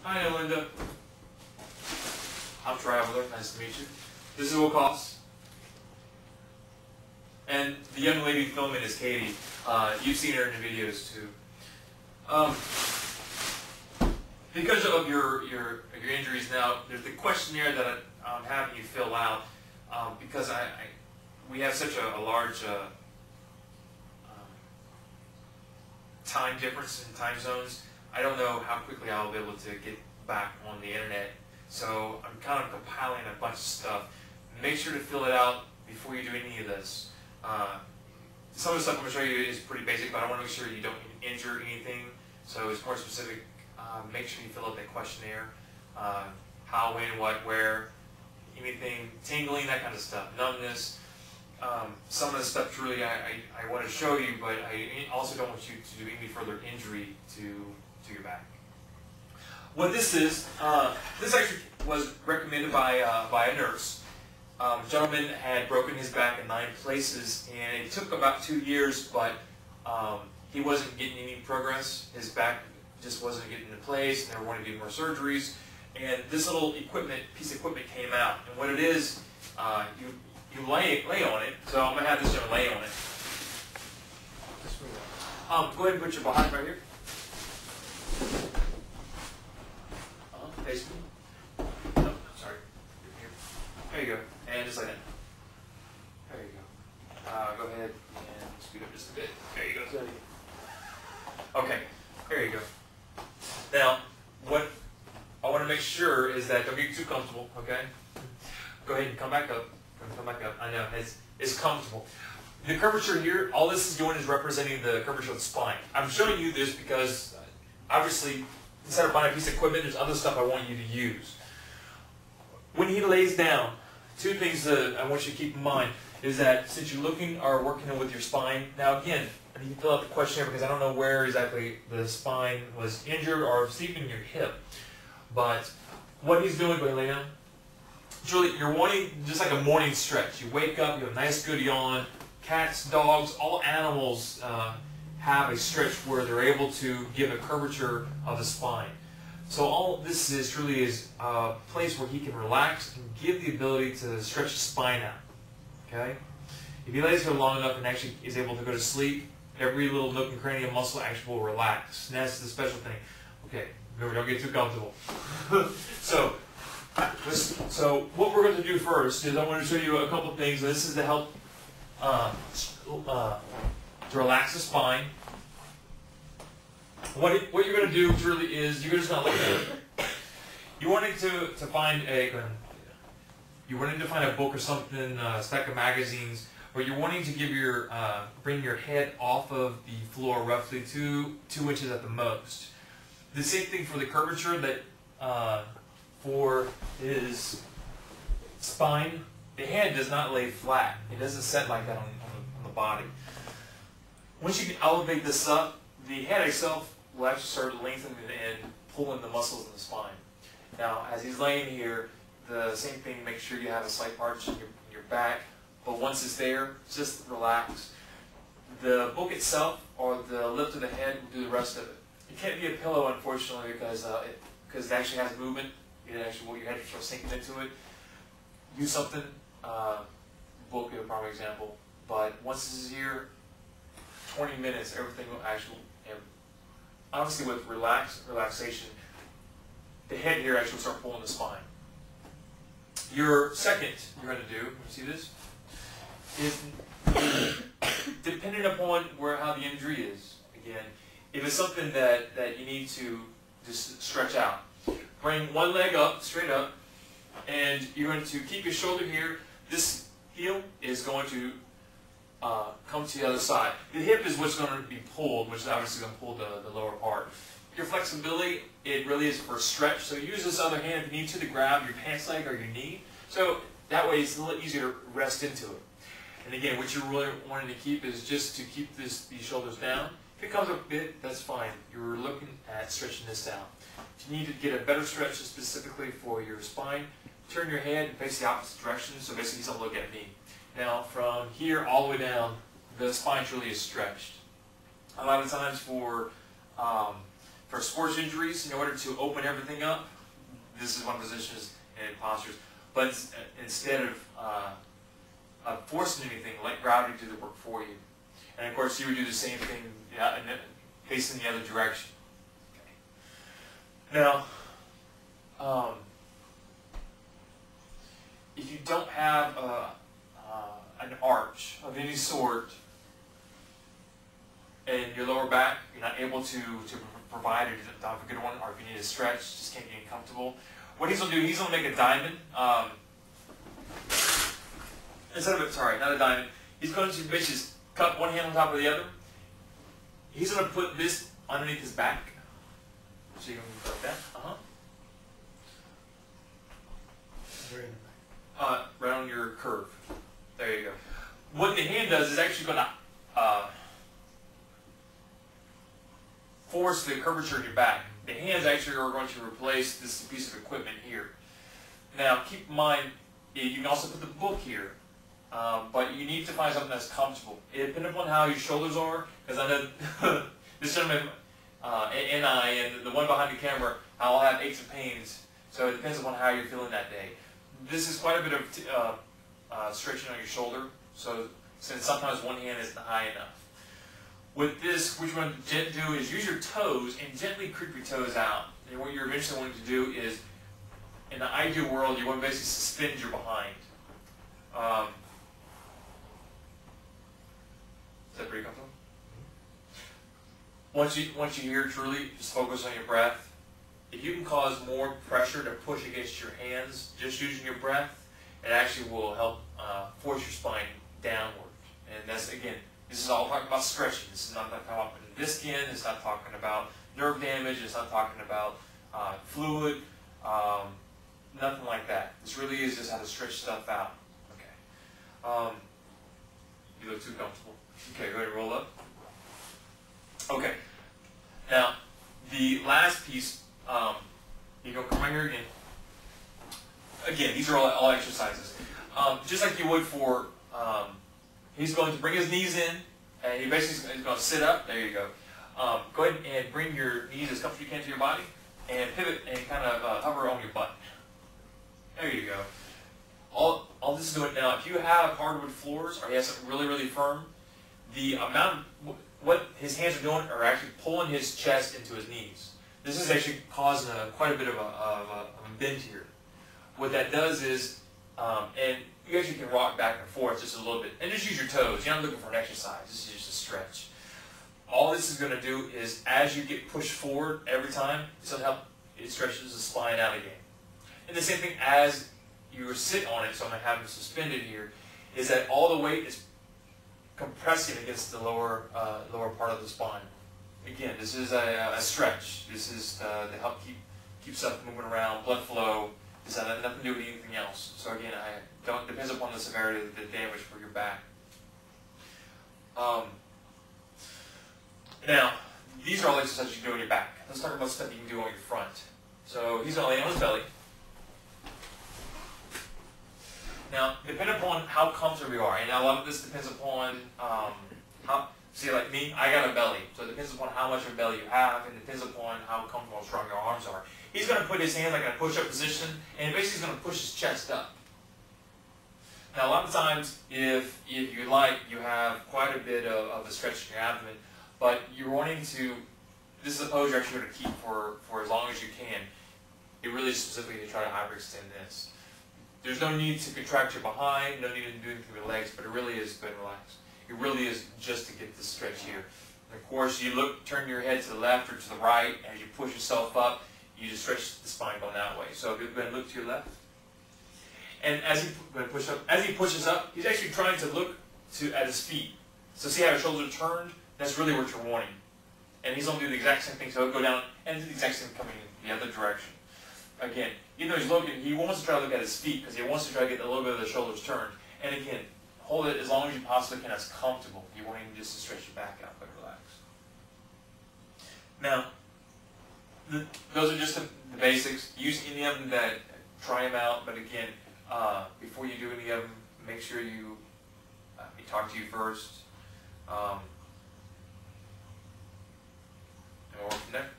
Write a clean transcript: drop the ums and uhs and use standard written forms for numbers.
Hi, Linda. I'm Traveler. Nice to meet you. This is what costs. And the young lady filming is Katie. You've seen her in the videos too. Because of your injuries now, there's the questionnaire that I'm having you fill out because we have such a large time difference in time zones. I don't know how quickly I'll be able to get back on the internet, so I'm kind of compiling a bunch of stuff. Make sure to fill it out before you do any of this. Some of the stuff I'm going to show you is pretty basic, but I want to make sure you don't injure anything, so it's more specific. Make sure you fill out that questionnaire. How, when, what, where, anything, tingling, that kind of stuff, numbness. Some of the stuff really I want to show you, but I also don't want you to do any further injury to your back. What this is, this actually was recommended by a nurse. A gentleman had broken his back in 9 places, and it took about 2 years, but he wasn't getting any progress. His back just wasn't getting into place, and they were wanting to do more surgeries. And this little piece of equipment came out, and what it is, you lay on it. So I'm gonna have this gentleman lay on it. Go ahead and put your behind right here. Face me. No, sorry. Here. There you go. And just like that. There you go. Go ahead and scoot up just a bit. There you go. Okay. There you go. Now, what I want to make sure is that don't get too comfortable. Okay. Go ahead and come back up. Come back up. I know it's comfortable. The curvature here, all this is doing is representing the curvature of the spine. I'm showing you this because obviously, instead of buying a piece of equipment, there's other stuff I want you to use. When he lays down, 2 things that I want you to keep in mind is that since you're looking or working with your spine, now again, I need to fill out the questionnaire because I don't know where exactly the spine was injured or if it's even your hip. But what he's doing, go ahead and lay down. Julie, you're wanting just like a morning stretch. You wake up, you have a nice good yawn. Cats, dogs, all animals have a stretch where they're able to give a curvature of the spine. So all this is truly is a place where he can relax and give the ability to stretch his spine out. Okay? If he lays here long enough and actually is able to go to sleep, every little nook and cranny of muscle actually will relax. And that's the special thing. Okay, remember, don't get too comfortable. So what we're going to do first is I want to show you a couple of things. This is to help to relax the spine. What you're going to do truly is you're just going to look at it. You wanted to find a book or something, a stack of magazines, where you're wanting to give bring your head off of the floor roughly 2 inches at the most. The same thing for the curvature that for his spine. The head does not lay flat. It doesn't set like that on the body. Once you can elevate this up, the head itself will actually start lengthening and pulling the muscles in the spine. Now, as he's laying here, the same thing, make sure you have a slight arch in your back, but once it's there, just relax. The book itself, or the lift of the head, will do the rest of it. It can't be a pillow, unfortunately, because it actually has movement. Your head starts sinking into it. Use something, book is a prime example, but once this is here, 20 minutes, everything will actually, obviously with relaxation, the head here actually will start pulling the spine. Your second you're going to do, you see this, is depending upon how the injury is, again, if it's something that you need to just stretch out, bring one leg up, straight up, and you're going to keep your shoulder here. This heel is going to come to the other side. The hip is what's going to be pulled, which is obviously going to pull the lower part. Your flexibility, it really is for stretch. So use this other hand if you need to grab your pants leg or your knee. So that way it's a little easier to rest into it. And again, what you're really wanting to keep is just to keep these shoulders down. If it comes up a bit, that's fine. You're looking at stretching this down. If you need to get a better stretch specifically for your spine, turn your head and face the opposite direction, so basically he's going to look at me. Now from here all the way down, the spine truly is stretched. A lot of times for for sports injuries, in order to open everything up, this is one position and postures. But instead of forcing anything, let gravity do the work for you. And of course, you would do the same thing facing the other direction. Okay. Now, if you don't have an arch of any sort in your lower back, you're not able to provide or to have a good one, or if you need a stretch, just can't get comfortable, what he's going to do, he's going to make a diamond. Instead of not a diamond, he's going to basically just cup one hand on top of the other. He's going to put this underneath his back. So you're going to like that. Right on your curve. There you go. What the hand does is actually going to force the curvature in your back. The hands actually are going to replace this piece of equipment here. Now, keep in mind, you can also put the book here, but you need to find something that's comfortable. It depends upon how your shoulders are, because I know this gentleman and the one behind the camera, I'll have aches and pains, so it depends upon how you're feeling that day. This is quite a bit of stretching on your shoulder, so since sometimes one hand isn't high enough. With this, what you want to do is use your toes and gently creep your toes out. And what you're eventually wanting to do is, in the ideal world, you want to basically suspend your behind. Is that pretty comfortable? Once you hear truly, just focus on your breath. If you can cause more pressure to push against your hands, just using your breath, it actually will help force your spine downward. And that's, again, this is all talking about stretching. This is not talking about disc in. It's not talking about nerve damage. It's not talking about fluid. Nothing like that. This really is just how to stretch stuff out. Okay. You look too comfortable. Okay, go ahead and roll up. Okay. Now, the last piece, you go come right here again. Again, these are all exercises. Just like you would for, he's going to bring his knees in, and he basically is going to sit up. There you go. Go ahead and bring your knees as comfortable as you can to your body, and pivot and kind of hover on your butt. There you go. All this is doing now, if you have hardwood floors, or he has something really, really firm, the amount of what his hands are doing are actually pulling his chest into his knees. This is actually causing quite a bit of a bend here. What that does is, and you actually can rock back and forth just a little bit, and just use your toes. You're not looking for an exercise. This is just a stretch. All this is going to do is, as you get pushed forward every time, it's going to help. It stretches the spine out again. And the same thing as you sit on it, so I'm going to have it suspended here, is that all the weight is compressing against the lower part of the spine. Again, this is a stretch. This is to help keep stuff moving around, blood flow. This has nothing to do with anything else. So again, depends upon the severity of the damage for your back. Now, these are all exercises you can do on your back. Let's talk about stuff you can do on your front. So he's going to lay on his belly. Now, depending upon how comfortable you are, and a lot of this depends upon see, like me, I got a belly, so it depends upon how much of a belly you have, and it depends upon how comfortable and strong your arms are. He's going to put his hands like in a push-up position, and basically he's going to push his chest up. Now, a lot of times, if you like, you have quite a bit of a stretch in your abdomen, but you're wanting to, this is a pose you're actually going to keep for as long as you can. It really is specifically to try to hyperextend this. There's no need to contract your behind, no need to do anything with your legs, but it really is good and relaxed. It really is just to get this stretch here. And of course, you turn your head to the left or to the right, and as you push yourself up, you just stretch the spine going that way. So go ahead and look to your left. And as he pushes up, he's actually trying to look at his feet. So see how his shoulders are turned? That's really what you're wanting. And he's going to do the exact same thing, so he'll go down and do the exact same coming in the other direction. Again, even though he's looking, he wants to try to look at his feet because he wants to try to get a little bit of the shoulders turned. And again, hold it as long as you possibly can, as comfortable. You want him just to stretch your back out, but relax. Now, those are just the basics. Use any of them that try them out, but again, before you do any of them, make sure you talk to you first. And we'll work from there.